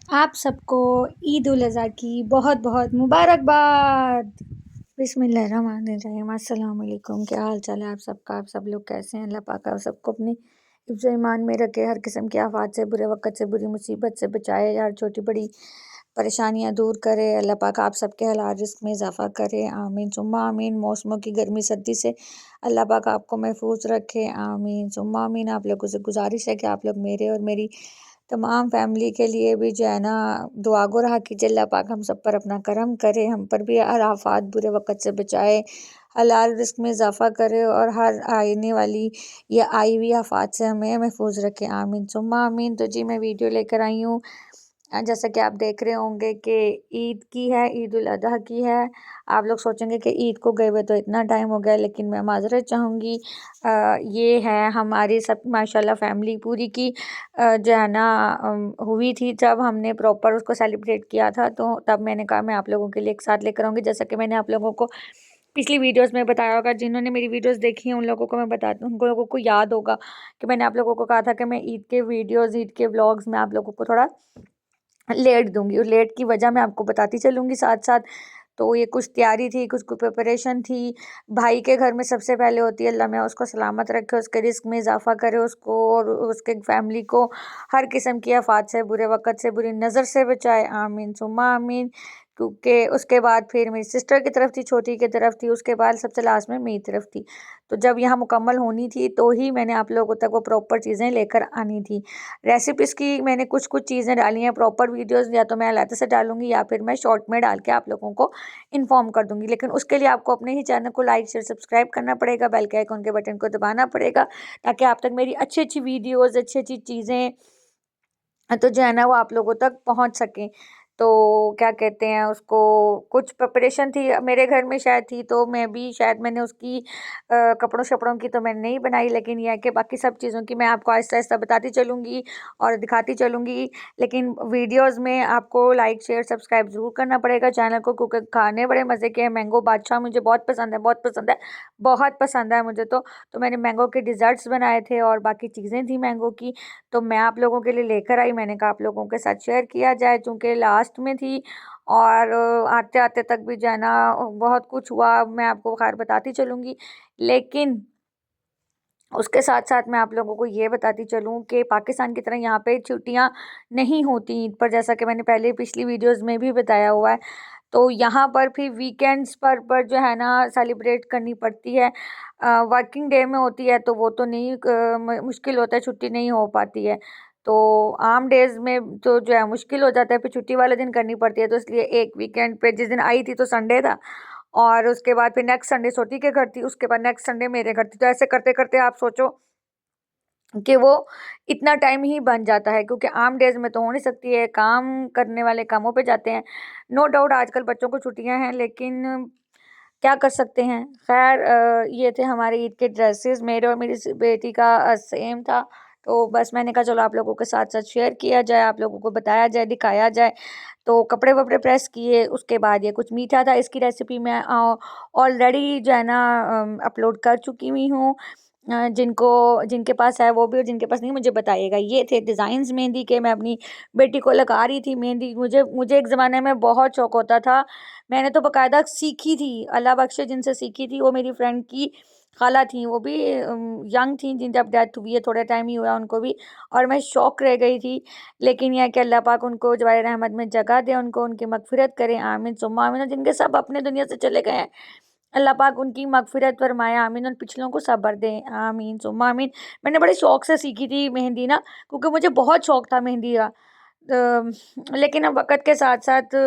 आप सबको ईद उल अज़हा की बहुत बहुत मुबारकबाद। बिस्मिल्लाहिर्रहमानिर्रहीम। अस्सलाम वालेकुम। क्या हाल चाल है आप सबका? आप सब लोग कैसे हैं? अल्लाह पाक आप सबको अपनी हिफ्ज़ ईमान में रखे, हर किस्म की आफात से, बुरे वक़्त से, बुरी मुसीबत से बचाए, यार छोटी बड़ी परेशानियां दूर करे। अल्लाह पाक आप सबके हलाल रिज़्क़ में इजाफ़ा करे, आमीन सुम्मा आमीन। मौसमों की गर्मी सर्दी से अल्लाह पाक आपको महफूज रखे, आमीन सुम्मा आमीन। आप लोगों से गुजारिश है कि आप लोग मेरे और मेरी तमाम फैमिली के लिए भी जो है ना दुआ गो रहा कीजिए। अल्लाह पाक हम सब पर अपना करम करे, हम पर भी हर आफात बुरे वक़्त से बचाए, हलाल रिज़्क़ में इजाफ़ा करे और हर आने वाली या आई हुई आफात से हमें महफूज रखे, आमीन सुम्मा आमीन। तो जी मैं वीडियो लेकर आई हूँ, जैसा कि आप देख रहे होंगे कि ईद की है, ईद उल अज़हा की है। आप लोग सोचेंगे कि ईद को गए हुए तो इतना टाइम हो गया, लेकिन मैं माज़रत चाहूँगी। ये है हमारी सब माशाल्लाह फैमिली पूरी की जो है ना हुई थी जब हमने प्रॉपर उसको सेलिब्रेट किया था, तो तब मैंने कहा मैं आप लोगों के लिए एक साथ लेकर आऊँगी। जैसा कि मैंने आप लोगों को पिछली वीडियोस में बताया होगा, जिन्होंने मेरी वीडियोस देखी हैं उन लोगों को मैं बताती हूँ, उन लोगों को याद होगा कि मैंने आप लोगों को कहा था कि मैं ईद के वीडियोज़, ईद के व्लॉग्स में आप लोगों को थोड़ा लेट दूंगी, और लेट की वजह मैं आपको बताती चलूँगी साथ साथ। तो ये कुछ तैयारी थी, कुछ प्रिपरेशन थी। भाई के घर में सबसे पहले होती है, अल्लाह मैं उसको सलामत रखे, उसके रिस्क में इजाफा करे, उसको और उसके फैमिली को हर किस्म की आफात से, बुरे वक़्त से, बुरी नज़र से बचाए, आमीन सुम्मा आमीन। क्योंकि उसके बाद फिर मेरी सिस्टर की तरफ थी, छोटी की तरफ थी, उसके बाद सबसे लास्ट में मेरी तरफ थी। तो जब यहाँ मुकम्मल होनी थी तो ही मैंने आप लोगों तक वो प्रॉपर चीज़ें लेकर आनी थी। रेसिपीज़ की मैंने कुछ कुछ चीज़ें डाली हैं, प्रॉपर वीडियोज़ या तो मैं अलग से डालूंगी या फिर मैं शॉर्ट में डाल के आप लोगों को इन्फॉर्म कर दूंगी। लेकिन उसके लिए आपको अपने ही चैनल को लाइक शेयर सब्सक्राइब करना पड़ेगा, बेल के आइकन के बटन को दबाना पड़ेगा, ताकि आप तक मेरी अच्छी अच्छी वीडियोज़, अच्छी अच्छी चीज़ें तो जो है ना वो आप लोगों तक पहुंच सकें। तो क्या कहते हैं उसको, कुछ प्रिपरेशन थी मेरे घर में शायद थी, तो मैं भी शायद मैंने उसकी कपड़ों शपड़ों की तो मैंने नहीं बनाई, लेकिन यह है कि बाकी सब चीज़ों की मैं आपको आहिस्ता आहिस्ता बताती चलूँगी और दिखाती चलूँगी। लेकिन वीडियोज़ में आपको लाइक शेयर सब्सक्राइब ज़रूर करना पड़ेगा चैनल को, क्योंकि खाने बड़े मज़े के हैं। मैंगो बादशाह मुझे बहुत पसंद है, बहुत पसंद है, बहुत पसंद है मुझे तो मैंने मैंगो के डिज़र्ट्स बनाए थे और बाकी चीज़ें थी मैंगो की, तो मैं आप लोगों के लिए लेकर आई। मैंने कहा आप लोगों के साथ शेयर किया जाए, चूँकि लास्ट में थी और आते आते तक भी जो है ना बहुत कुछ हुआ, मैं आपको खैर बताती चलूँगी। लेकिन उसके साथ साथ मैं आप लोगों को ये बताती चलूँ कि पाकिस्तान की तरह यहाँ पे छुट्टियाँ नहीं होती ईद पर, जैसा कि मैंने पहले पिछली वीडियोज़ में भी बताया हुआ है। तो यहाँ पर भी वीकेंड्स पर जो है ना सेलिब्रेट करनी पड़ती है। वर्किंग डे में होती है तो वो तो नहीं, मुश्किल होता है, छुट्टी नहीं हो पाती है। तो आम डेज़ में तो जो है मुश्किल हो जाता है, फिर छुट्टी वाले दिन करनी पड़ती है। तो इसलिए एक वीकेंड पे जिस दिन आई थी तो संडे था, और उसके बाद फिर नेक्स्ट संडे छोटी के घर थी, उसके बाद नेक्स्ट संडे मेरे घर थी। तो ऐसे करते करते आप सोचो कि वो इतना टाइम ही बन जाता है, क्योंकि आम डेज में तो हो नहीं सकती है, काम करने वाले कामों पे जाते हैं। नो डाउट आजकल बच्चों को छुट्टियां हैं, लेकिन क्या कर सकते हैं। खैर ये थे हमारे ईद के ड्रेसेस, मेरे और मेरी बेटी का सेम था। तो बस मैंने कहा चलो आप लोगों के साथ साथ शेयर किया जाए, आप लोगों को बताया जाए, दिखाया जाए। तो कपड़े वपड़े प्रेस किए, उसके बाद ये कुछ मीठा था, इसकी रेसिपी मैं ऑलरेडी जो है ना अपलोड कर चुकी हुई हूँ। जिनको जिनके पास है वो भी, और जिनके पास नहीं मुझे बताइएगा। ये थे डिज़ाइंस मेहंदी के, मैं अपनी बेटी को लगा रही थी मेहंदी। मुझे मुझे एक ज़माने में बहुत शौक होता था, मैंने तो बाकायदा सीखी थी, अल्लाह बख्शे जिनसे सीखी थी वो मेरी फ्रेंड की खाला थी, वो भी यंग थी, जिन जब डेथ हुई है थोड़ा टाइम ही हुआ उनको भी, और मैं शौक रह गई थी। लेकिन यह कि अल्लाह पाक उनको जवाहिर रहमत में जगह दे, उनको उनकी मगफिरत करें, आमीन सुम्मा आमीन। और जिनके सब अपने दुनिया से चले गए हैं, अल्लाह पाक उनकी मगफिरत फरमाए, आमीन। और पिछलों को सब्र दें, आमीन सुम्मा आमीन। मैंने बड़े शौक से सीखी थी मेहंदी ना, क्योंकि मुझे बहुत शौक था मेहंदी का। लेकिन अब वक़्त के साथ साथ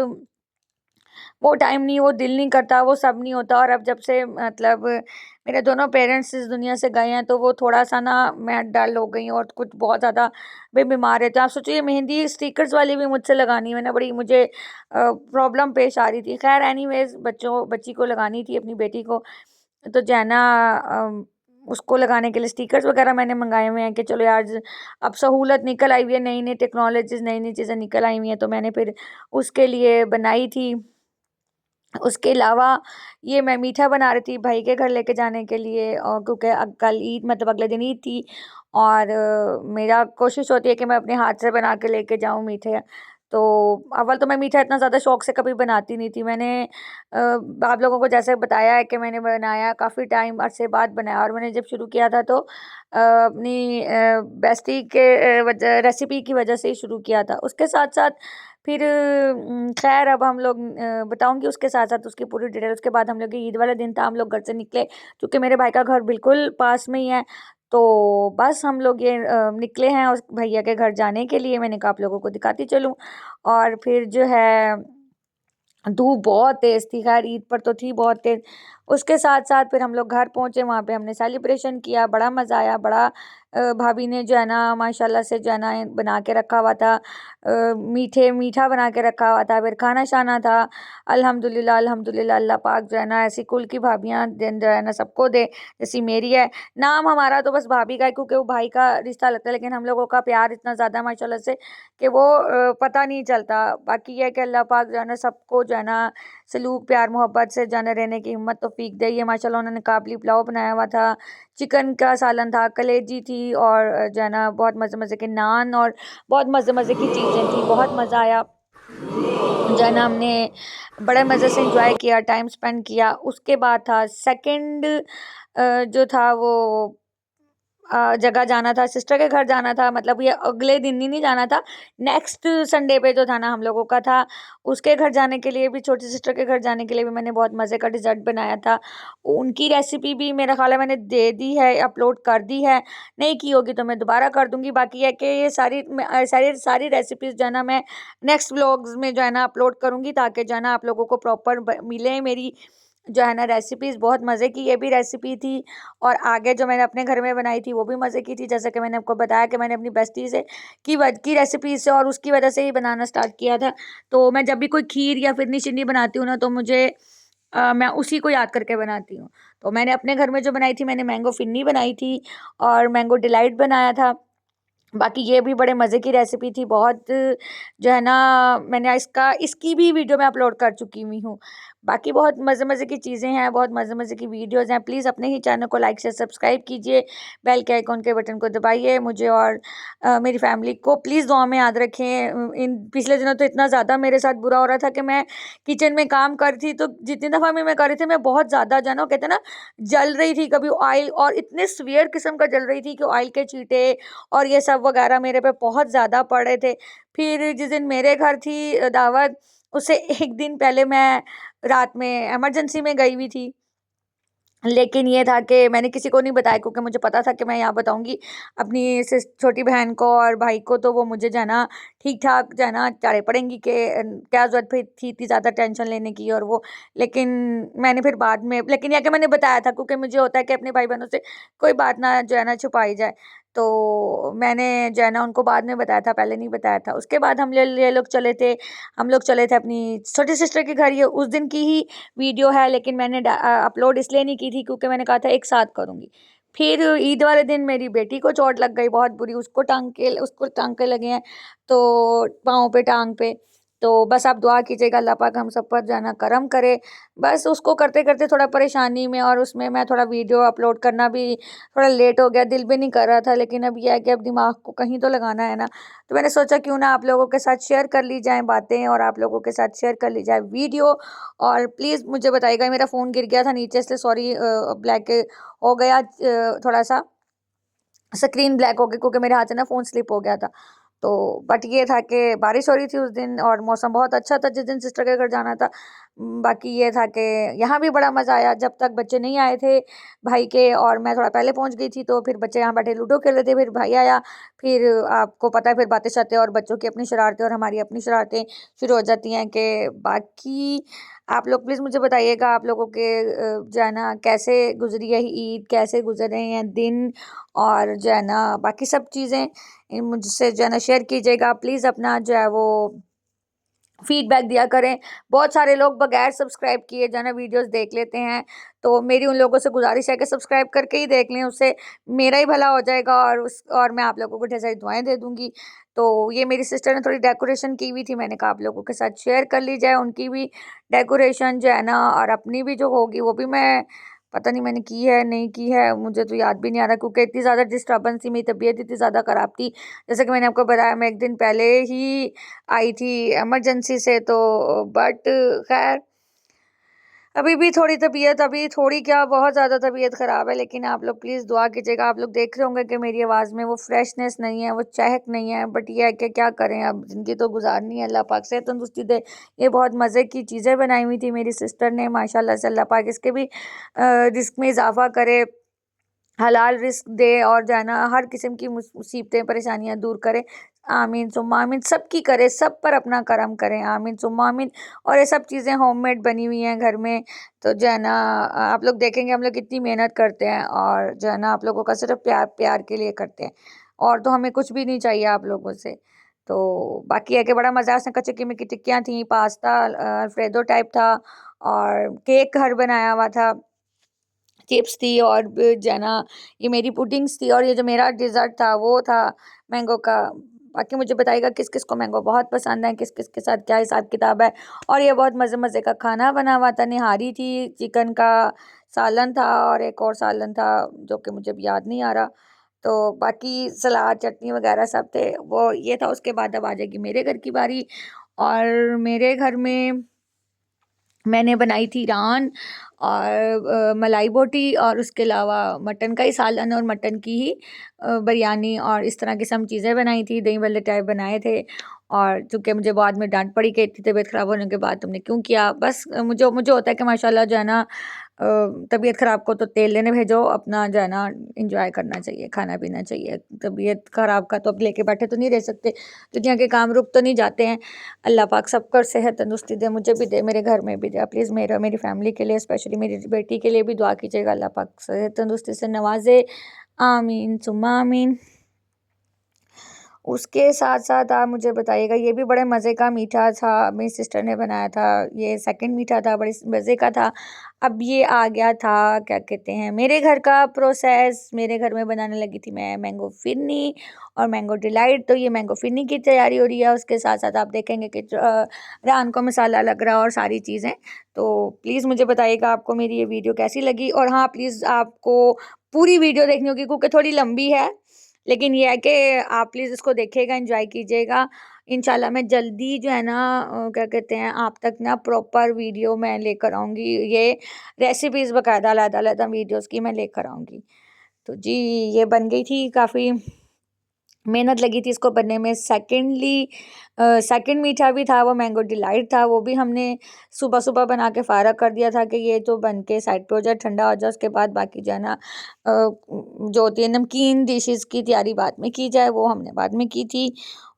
वो टाइम नहीं, वो दिल नहीं करता, वो सब नहीं होता। और अब जब से मतलब मेरे दोनों पेरेंट्स इस दुनिया से गए हैं, तो वो थोड़ा-सा ना मैं डल हो गई हूँ और कुछ बहुत ज़्यादा वे बीमार रहते हैं। आप सोचिए मेहंदी स्टिकर्स वाली भी मुझसे लगानी है ना, बड़ी मुझे प्रॉब्लम पेश आ रही थी। ख़ैर एनीवेज़ बच्ची को लगानी थी, अपनी बेटी को, तो जो है ना उसको लगाने के लिए स्टिकर्स वग़ैरह मैंने मँगाए हुए हैं कि चलो यार अब सहूलत निकल आई हुई है, नई-नई टेक्नोलॉजीज़, नई-नई चीज़ें निकल आई हुई हैं, तो मैंने फिर उसके लिए बनाई थी। उसके अलावा ये मैं मीठा बना रही थी भाई के घर लेके जाने के लिए, और क्योंकि कल ईद मतलब अगले दिन ईद थी, और मेरा कोशिश होती है कि मैं अपने हाथ से बना के लेके जाऊँ मीठे। तो अव्वल तो मैं मीठा इतना ज़्यादा शौक से कभी बनाती नहीं थी। मैंने आप लोगों को जैसे बताया है कि मैंने बनाया काफ़ी टाइम अरसे बाद बनाया, और मैंने जब शुरू किया था तो अपनी बेस्टी के वजह रेसिपी की वजह से ही शुरू किया था। उसके साथ-साथ फिर खैर अब हम लोग बताऊँगी उसके साथ-साथ उसकी पूरी डिटेल। उसके बाद हम लोग ईद वाले दिन था, हम लोग घर से निकले क्योंकि मेरे भाई का घर बिल्कुल पास में ही है। तो बस हम लोग ये निकले हैं उस भैया के घर जाने के लिए। मैंने कहा आप लोगों को दिखाती चलूँ, और फिर जो है धूप बहुत तेज़ थी, खैर ईद पर तो थी बहुत तेज़। उसके साथ-साथ फिर हम लोग घर पहुँचे, वहाँ पे हमने सेलिब्रेशन किया, बड़ा मज़ा आया, बड़ा भाभी ने जो है ना माशाल्लाह से जो है ना बना के रखा हुआ था, मीठा बना के रखा हुआ था, फिर खाना-शाना था। अल्हम्दुलिल्लाह, अल्हम्दुलिल्लाह, अल्लाह पाक जो है ना ऐसी कुल की भाभियाँ दिन जो है ना सबको दे, जैसी मेरी है। नाम हमारा तो बस भाभी का है क्योंकि वो भाई का रिश्ता लगता है, लेकिन हम लोगों का प्यार इतना ज़्यादा है माशाल्लाह से कि वो पता नहीं चलता। बाकी ये है कि अल्लाह पाक जो है ना सबको जो है ना सलूक, प्यार, मोहब्बत से जो है ना रहने की हिम्मत तौफीक दे। ये माशाल्लाह उन्होंने काबली पुलाव बनाया हुआ था, चिकन का सालन था, कलेजी थी, और जो है ना बहुत मज़े-मज़े के नान और बहुत मज़े-मज़े की चीज़ें थी। बहुत मज़ा आया। जो है ना हमने बड़े मज़े से एंजॉय किया, टाइम स्पेंड किया। उसके बाद था सेकंड जो था वो जगह जाना था, सिस्टर के घर जाना था। मतलब ये अगले दिन ही नहीं जाना था, नेक्स्ट संडे पे जो था ना हम लोगों का था, उसके घर जाने के लिए भी, छोटी सिस्टर के घर जाने के लिए भी मैंने बहुत मज़े का डिज़र्ट बनाया था। उनकी रेसिपी भी मेरा ख़्याल है मैंने दे दी है, अपलोड कर दी है, नहीं की होगी तो मैं दोबारा कर दूँगी। बाकी है कि ये सारी रेसिपीज़ जो है ना मैं नेक्स्ट व्लॉग्स में जो है ना अपलोड करूँगी, ताकि जो है ना आप लोगों को प्रॉपर मिले मेरी जो है ना रेसिपीज़। बहुत मज़े की ये भी रेसिपी थी, और आगे जो मैंने अपने घर में बनाई थी वो भी मज़े की थी। जैसा कि मैंने आपको बताया कि मैंने अपनी बेस्टी से की रेसिपी से और उसकी वजह से ही बनाना स्टार्ट किया था। तो मैं जब भी कोई खीर या फिरनी-शिरनी बनाती हूँ ना, तो मुझे मैं उसी को याद करके बनाती हूँ। तो मैंने अपने घर में जो बनाई थी, मैंने मैंगो फिरनी बनाई थी और मैंगो डिलाइट बनाया था। बाकी ये भी बड़े मज़े की रेसिपी थी, बहुत जो है ना मैंने इसकी भी वीडियो मैं अपलोड कर चुकी हुई हूँ। बाकी बहुत मज़े-मज़े की चीज़ें हैं, बहुत मज़े-मज़े की वीडियोज़ हैं। प्लीज़ अपने ही चैनल को लाइक शेयर सब्सक्राइब कीजिए, बेल के आइकॉन के बटन को दबाइए। मुझे और मेरी फैमिली को प्लीज़ दुआ में याद रखें। इन पिछले दिनों तो इतना ज़्यादा मेरे साथ बुरा हो रहा था कि मैं किचन में काम कर रही थी, तो जितनी दफ़ा भी मैं कर रही थी, मैं बहुत ज़्यादा जो है ना, वो कहते हैं ना, जल रही थी। कभी ऑयल, और इतने सीवियर किस्म का जल रही थी कि ऑयल के छींटे और ये सब वगैरह मेरे पे बहुत ज़्यादा पड़ रहे थे। फिर जिस दिन मेरे घर थी दावत, उससे 1 दिन पहले मैं रात में इमरजेंसी में गई हुई थी। लेकिन ये था कि मैंने किसी को नहीं बताया, क्योंकि मुझे पता था कि मैं यहाँ बताऊँगी अपनी छोटी बहन को और भाई को, तो वो मुझे जो है ना ठीक-ठाक जो है ना चाड़े पड़ेंगी कि क्या ज़रूरत फिर थी इतनी ज़्यादा टेंशन लेने की, और वो। लेकिन मैंने फिर बाद में, लेकिन ये कि मैंने बताया था, क्योंकि मुझे होता है कि अपने भाई-बहनों से कोई बात ना जो है ना छुपाई जाए। तो मैंने जो है ना उनको बाद में बताया था, पहले नहीं बताया था। उसके बाद हम लोग चले थे अपनी छोटी सिस्टर के घर। ये उस दिन की ही वीडियो है, लेकिन मैंने अपलोड इसलिए नहीं की थी क्योंकि मैंने कहा था एक साथ करूँगी। फिर ईद वाले दिन मेरी बेटी को चोट लग गई बहुत बुरी, उसको टाँके लगे हैं, तो पाँव पे, टाँग पे। तो बस आप दुआ कीजिएगा अल्लाह पाक हम सब पर जो है ना करम करे। बस उसको करते-करते थोड़ा परेशानी में, और उसमें मैं थोड़ा वीडियो अपलोड करना भी थोड़ा लेट हो गया, दिल भी नहीं कर रहा था, लेकिन अब ये है कि अब दिमाग को कहीं तो लगाना है ना। तो मैंने सोचा क्यों ना आप लोगों के साथ शेयर कर ली जाएँ बातें, और आप लोगों के साथ शेयर कर ली जाए वीडियो। और प्लीज़ मुझे बताइएगा, मेरा फ़ोन गिर गया था नीचे, इसलिए सॉरी, ब्लैक हो गया थोड़ा-सा स्क्रीन ब्लैक हो गई, क्योंकि मेरे हाथ से ना फ़ोन स्लिप हो गया था। तो बट ये था कि बारिश हो रही थी उस दिन, और मौसम बहुत अच्छा था जिस दिन सिस्टर के घर जाना था। बाकी ये था कि यहाँ भी बड़ा मज़ा आया, जब तक बच्चे नहीं आए थे भाई के, और मैं थोड़ा पहले पहुँच गई थी, तो फिर बच्चे यहाँ बैठे लूडो खेल रहे थे। फिर भाई आया, फिर आपको पता है फिर बातें-शातें, और बच्चों की अपनी शरारतें और हमारी अपनी शरारतें शुरू हो जाती हैं। कि बाकी आप लोग प्लीज़ मुझे बताइएगा, आप लोगों के जो है ना कैसे गुज़री है ईद, कैसे गुज़र रहे हैं दिन, और जो है ना बाकी सब चीज़ें मुझसे जो है ना शेयर कीजिएगा। प्लीज़ अपना जो है वो फीडबैक दिया करें। बहुत सारे लोग बगैर सब्सक्राइब किए जो है ना वीडियोस देख लेते हैं, तो मेरी उन लोगों से गुजारिश है कि सब्सक्राइब करके ही देख लें, उससे मेरा ही भला हो जाएगा, और मैं आप लोगों को ढेर सारी दुआएं दे दूंगी। तो ये मेरी सिस्टर ने थोड़ी डेकोरेशन की हुई थी, मैंने कहा आप लोगों के साथ शेयर कर ली जाए उनकी भी डेकोरेशन जो है ना, और अपनी भी जो होगी वो भी मैं पता नहीं मैंने की है नहीं की है, मुझे तो याद भी नहीं आ रहा, क्योंकि इतनी ज़्यादा डिस्टर्बेंस थी, मेरी तबीयत इतनी ज़्यादा ख़राब थी। जैसे कि मैंने आपको बताया, मैं एक दिन पहले ही आई थी इमरजेंसी से, तो बट खैर अभी थोड़ी क्या बहुत ज़्यादा तबीयत ख़राब है। लेकिन आप लोग प्लीज़ दुआ कीजिएगा। आप लोग देख रहे होंगे कि मेरी आवाज़ में वो फ्रेशनेस नहीं है, वो चहक नहीं है, बट ये है कि क्या करें, अब ज़िंदगी तो गुजारनी है। अल्लाह पाक से तंदुरुस्ती दे। ये बहुत मज़े की चीज़ें बनाई हुई थी मेरी सिस्टर ने, माशाल्लाह से। अल्लाह पाक इसके भी रिस्क में इजाफ़ा करे, हलाल रिस्क दे, और जो है ना हर किस्म की मुसीबतें परेशानियां दूर करे। आमीन सुम्मा आमीन, सबकी करे, सब पर अपना करम करें। आमीन सुम्मा आमीन। और ये सब चीज़ें होममेड बनी हुई हैं घर में, तो जो है ना आप लोग देखेंगे हम लोग कितनी मेहनत करते हैं, और जो है ना आप लोगों का सिर्फ प्यार प्यार के लिए करते हैं, और तो हमें कुछ भी नहीं चाहिए आप लोगों से। तो बाकी है कि बड़ा मज़ा, उसने कच्चे कीमे की टिक्कियाँ थी, पास्ता अल्फ्रेडो टाइप था, और केक घर बनाया हुआ था, चिप्स थी, और जो है ना ये मेरी पुडिंग्स थी, और ये जो मेरा डिज़र्ट था वो था मैंगो का। बाकी मुझे बताइएगा किस किस को मैंगो बहुत पसंद है, किस किस के साथ क्या हिसाब किताब है। और ये बहुत मज़े मज़े का खाना बना हुआ था, निहारी थी, चिकन का सालन था, और एक और सालन था जो कि मुझे अब याद नहीं आ रहा। तो बाकी सलाद चटनी वगैरह सब थे, वो ये था। उसके बाद अब आ जाएगी मेरे घर की बारी, और मेरे घर में मैंने बनाई थी रान, और मलाई बोटी, और उसके अलावा मटन का ही सालन, और मटन की ही बिरयानी, और इस तरह की सब चीज़ें बनाई थी, दही भल्ले टाइप बनाए थे। और चूँकि मुझे बाद में डांट पड़ी कि इतनी तबीयत ख़राब होने के बाद तुमने क्यों किया। बस मुझे मुझे होता है कि माशाल्लाह जो है ना तबीयत ख़राब को तो तेल लेने भेजो, अपना जो है ना इंजॉय करना चाहिए, खाना पीना चाहिए। तबीयत ख़राब का तो अब लेके बैठे तो नहीं रह सकते, दुनिया के काम रुक तो नहीं जाते हैं। अल्लाह पाक सबको सेहत तंदुरुस्ती दे, मुझे भी दे, मेरे घर में भी दे। प्लीज़ मेरी फैमिली के लिए, स्पेशली मेरी बेटी के लिए भी दुआ कीजिएगा, अल्लाह पाक सेहत तंदुरुस्ती से नवाजे। आमीन सुम्मा आमीन। उसके साथ-साथ आप मुझे बताइएगा, ये भी बड़े मज़े का मीठा था, मेरी सिस्टर ने बनाया था। ये सेकंड मीठा था, बड़े मज़े का था। अब ये आ गया था, क्या कहते हैं, मेरे घर का प्रोसेस। मेरे घर में बनाने लगी थी मैं मैंगो फिरनी और मैंगो डिलाइट। तो ये मैंगो फिरनी की तैयारी हो रही है, उसके साथ-साथ आप देखेंगे कि रान को मसाला लग रहा है और सारी चीज़ें। तो प्लीज़ मुझे बताइएगा आपको मेरी ये वीडियो कैसी लगी, और हाँ, प्लीज़ आपको पूरी वीडियो देखनी होगी क्योंकि थोड़ी लंबी है। लेकिन ये है कि आप प्लीज़ इसको देखिएगा, एंजॉय कीजिएगा। इंशाल्लाह मैं जल्दी जो है ना क्या कहते हैं, आप तक ना प्रॉपर वीडियो मैं लेकर आऊँगी। ये रेसिपीज़ बाकायदा अलग-अलग वीडियोज़ की मैं लेकर आऊँगी। तो जी, ये बन गई थी, काफ़ी मेहनत लगी थी इसको बनने में। सेकंड मीठा भी था, वो मैंगो डिलाइट था, वो भी हमने सुबह-सुबह बना के फ़ारग कर दिया था कि ये तो बन के साइड पे हो जाए, ठंडा हो जाए। उसके बाद बाकी जो है ना जो होती है नमकीन डिशेज़ की तैयारी बाद में की जाए, वो हमने बाद में की थी।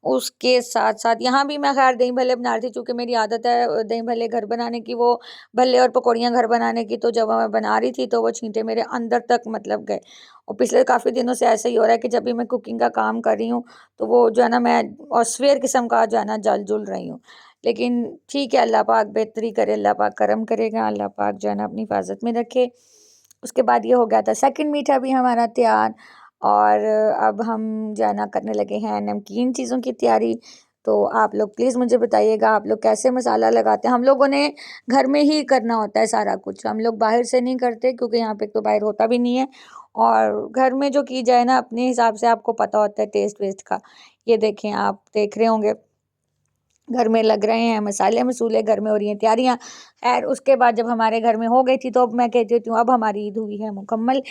उसके साथ-साथ यहाँ भी मैं ख़ैर दही भल्ले बना रही थी, चूँकि मेरी आदत है दही भल्ले घर बनाने की, वो भल्ले और पकौड़ियाँ घर बनाने की। तो जब मैं बना रही थी तो वो छींटे मेरे अंदर तक मतलब गए। और पिछले काफ़ी दिनों से ऐसा ही हो रहा है कि जब भी मैं कुकिंग का काम कर रही हूँ, तो वो जो है ना मैं ऑस्फेयर किस्म का जो है ना जल-जुल रही हूँ। लेकिन ठीक है, अल्लाह पाक बेहतरी करे, अल्लाह पाक करम करेगा, अल्लाह पाक जो है ना अपनी हिफ़ाज़त में रखे। उसके बाद ये हो गया था सेकंड मीठा भी हमारा तैयार, और अब हम जो है ना करने लगे हैं नमकीन चीज़ों की तैयारी। तो आप लोग प्लीज़ मुझे बताइएगा, आप लोग कैसे मसाला लगाते हैं? हम लोगों ने घर में ही करना होता है सारा कुछ, हम लोग बाहर से नहीं करते, क्योंकि यहाँ पे तो बाहर होता भी नहीं है। और घर में जो की जाए ना अपने हिसाब से, आपको पता होता है टेस्ट वेस्ट का। ये देखें, आप देख रहे होंगे घर में लग रहे हैं मसाले मसूले, घर में हो रही हैं तैयारियाँ। खैर उसके बाद जब हमारे घर में हो गई थी, तो अब मैं कहती हूँ अब हमारी ईद हुई है मुकम्मल।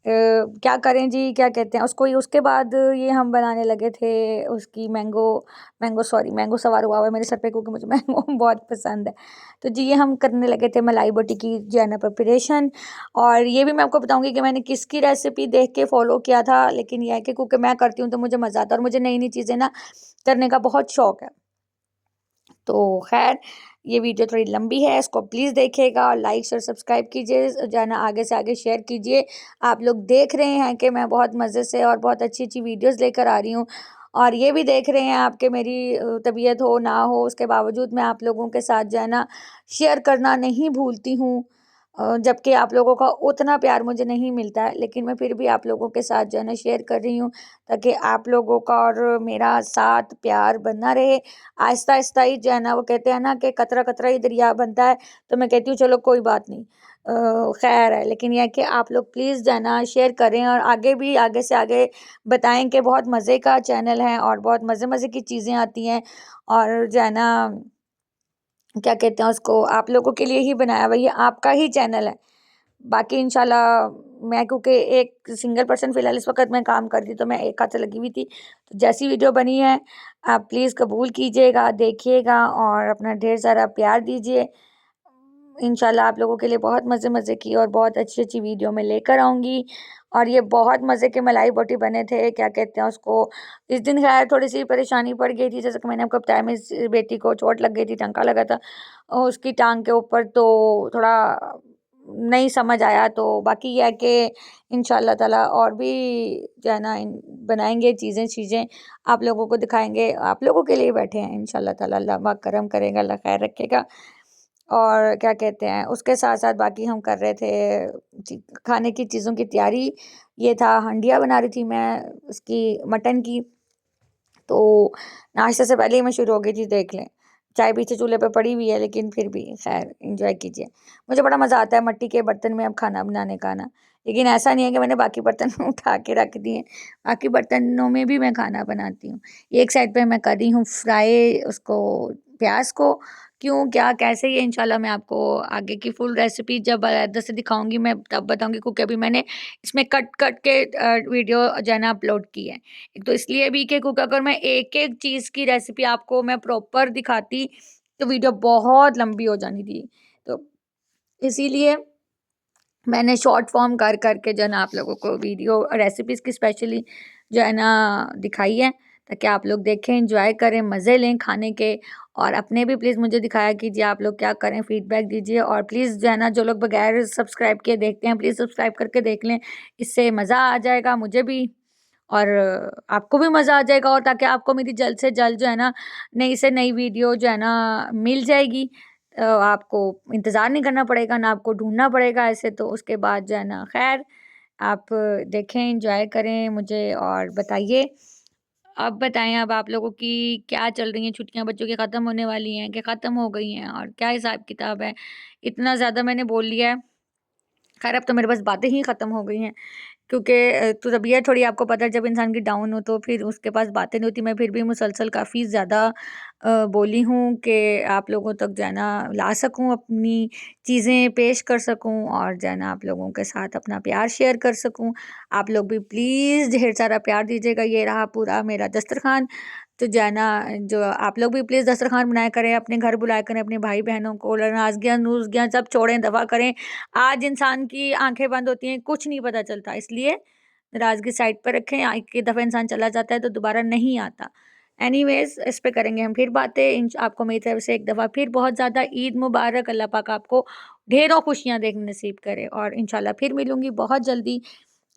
क्या करें जी, क्या कहते हैं उसको, ये उसके बाद ये हम बनाने लगे थे उसकी मैंगो मैंगो सॉरी मैंगो सवार हुआ हुआ है मेरे सर पे, क्योंकि मुझे मैंगो बहुत पसंद है। तो जी, ये हम करने लगे थे मलाई बोटी की जो है ना प्रिपरेशन। और ये भी मैं आपको बताऊंगी कि मैंने किसकी रेसिपी देख के फॉलो किया था। लेकिन यह है कि क्योंकि मैं करती हूँ तो मुझे मज़ा आता है, और मुझे नई नई चीज़ें ना करने का बहुत शौक है। तो खैर, ये वीडियो थोड़ी लंबी है, इसको प्लीज़ देखिएगा, और लाइक शेयर सब्सक्राइब कीजिए, जो है ना आगे से आगे शेयर कीजिए। आप लोग देख रहे हैं कि मैं बहुत मज़े से और बहुत अच्छी अच्छी वीडियोस लेकर आ रही हूँ, और ये भी देख रहे हैं आप कि मेरी तबीयत हो ना हो, उसके बावजूद मैं आप लोगों के साथ जो है ना शेयर करना नहीं भूलती हूँ। जबकि आप लोगों का उतना प्यार मुझे नहीं मिलता है, लेकिन मैं फिर भी आप लोगों के साथ जो है ना शेयर कर रही हूँ, ताकि आप लोगों का और मेरा साथ प्यार बना रहे। आहिस्ता आहिस्ता ही जो है ना, वो कहते हैं ना कि कतरा कतरा ही दरिया बनता है, तो मैं कहती हूँ चलो कोई बात नहीं, खैर है। लेकिन यह है कि आप लोग प्लीज़ जो है ना शेयर करें और आगे भी आगे से आगे बताएं कि बहुत मज़े का चैनल है और बहुत मज़े मज़े की चीज़ें आती हैं, और जो है ना क्या कहते हैं उसको, आप लोगों के लिए ही बनाया हुआ, ये आपका ही चैनल है। बाकी इंशाल्लाह मैं, क्योंकि एक सिंगल पर्सन फ़िलहाल इस वक़्त मैं काम कर रही थी, तो मैं एक हाथ से लगी हुई थी। तो जैसी वीडियो बनी है आप प्लीज़ कबूल कीजिएगा, देखिएगा और अपना ढेर सारा प्यार दीजिए। इंशाल्लाह आप लोगों के लिए बहुत मज़े-मज़े की और बहुत अच्छी-अच्छी वीडियो मैं लेकर आऊँगी। और ये बहुत मज़े के मलाई बोटी बने थे, क्या कहते हैं उसको, इस दिन ख़ैर थोड़ी-सी परेशानी पड़ गई थी, जैसे कि मैंने आपको बताया मेरी बेटी को चोट लग गई थी, टंका लगा था उसकी टाँग के ऊपर, तो थोड़ा नहीं समझ आया। तो बाकी ये है कि इंशाल्लाह ताला और भी जो है ना बनाएँगे चीज़ें आप लोगों को दिखाएँगे, आप लोगों के लिए बैठे हैं इंशाल्लाह ताला। अल्लाह पाक करम करेगा, अल्लाह खैर रखेगा। और क्या कहते हैं, उसके साथ-साथ बाकी हम कर रहे थे खाने की चीज़ों की तैयारी। ये था हंडिया बना रही थी मैं उसकी, मटन की। तो नाश्ते से पहले ही मैं शुरू हो गई थी, देख लें। चाय पीछे चूल्हे पे पड़ी हुई है, लेकिन फिर भी खैर एंजॉय कीजिए। मुझे बड़ा मज़ा आता है मिट्टी के बर्तन में अब खाना बनाने का ना। लेकिन ऐसा नहीं है कि मैंने बाकी बर्तन उठा के रख दिए, बाकी बर्तनों में भी मैं खाना बनाती हूँ। एक साइड पे मैं कर रही हूँ फ्राई उसको, प्याज़ को। क्यों, क्या, कैसे, ये इंशाल्लाह मैं आपको आगे की फुल रेसिपी जब बाकायदा से दिखाऊँगी, मैं तब बताऊँगी, क्योंकि अभी मैंने इसमें कट-कट के वीडियो जो है ना अपलोड की है। एक तो इसलिए भी कि क्योंकि अगर मैं एक-एक चीज़ की रेसिपी आपको मैं प्रॉपर दिखाती, तो वीडियो बहुत लंबी हो जानी थी। तो इसीलिए मैंने शॉर्ट फॉर्म कर के जो है ना आप लोगों को वीडियो रेसिपीज़ की स्पेशली जो है ना दिखाई है, ताकि आप लोग देखें, एंजॉय करें, मज़े लें खाने के। और अपने भी प्लीज़ मुझे दिखाया कीजिए, आप लोग क्या करें, फीडबैक दीजिए। और प्लीज़ जो है ना जो लोग बगैर सब्सक्राइब किए देखते हैं, प्लीज़ सब्सक्राइब करके देख लें, इससे मज़ा आ जाएगा मुझे भी और आपको भी मज़ा आ जाएगा, और ताकि आपको मेरी जल्द से जल्द जो है ना नई से नई वीडियो जो है ना मिल जाएगी। आपको इंतज़ार नहीं करना पड़ेगा, ना आपको ढूँढना पड़ेगा ऐसे। तो उसके बाद जो है ना खैर आप देखें, एंजॉय करें मुझे और बताइए। अब बताएँ, अब आप लोगों की क्या चल रही हैं छुट्टियाँ, बच्चों की ख़त्म होने वाली हैं कि ख़त्म हो गई हैं, और क्या हिसाब-किताब है? इतना ज़्यादा मैंने बोल लिया है। खैर अब तो मेरे पास बातें ही ख़त्म हो गई हैं। क्योंकि तो तबीयत थोड़ी, आपको पता है जब इंसान की डाउन हो तो फिर उसके पास बातें नहीं होती। मैं फिर भी मुसलसल काफ़ी ज़्यादा बोली हूँ कि आप लोगों तक जो है ना ला सकूँ, अपनी चीज़ें पेश कर सकूँ, और जो है ना आप लोगों के साथ अपना प्यार शेयर कर सकूँ। आप लोग भी प्लीज़ ढेर सारा प्यार दीजिएगा। ये रहा पूरा मेरा दस्तरख़्वान। तो जो है ना, जो आप लोग भी प्लीज़ दस्तरख़्वान बनाया करें, अपने घर बुलाया करें अपने भाई-बहनों को, नाराज़गियाँ नूज़गियाँ सब छोड़ें, दफ़ा करें। आज इंसान की आँखें बंद होती हैं, कुछ नहीं पता चलता, इसलिए नाराज़गी साइड पर रखें। एक ही दफ़ा इंसान चला जाता है तो दोबारा नहीं आता। एनीवेज़ इस पे करेंगे हम फिर बातें। आपको मेरी तरफ से एक दफ़ा फिर बहुत ज़्यादा ईद मुबारक। अल्लाह पाक आपको ढेरों खुशियाँ देखना नसीब करे, और इंशाल्लाह फिर मिलूँगी बहुत जल्दी।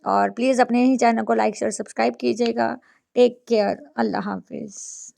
और प्लीज़ अपने ही चैनल को लाइक, शेयर, सब्सक्राइब कीजिएगा। Take care. अल्लाह हाफ़िज़।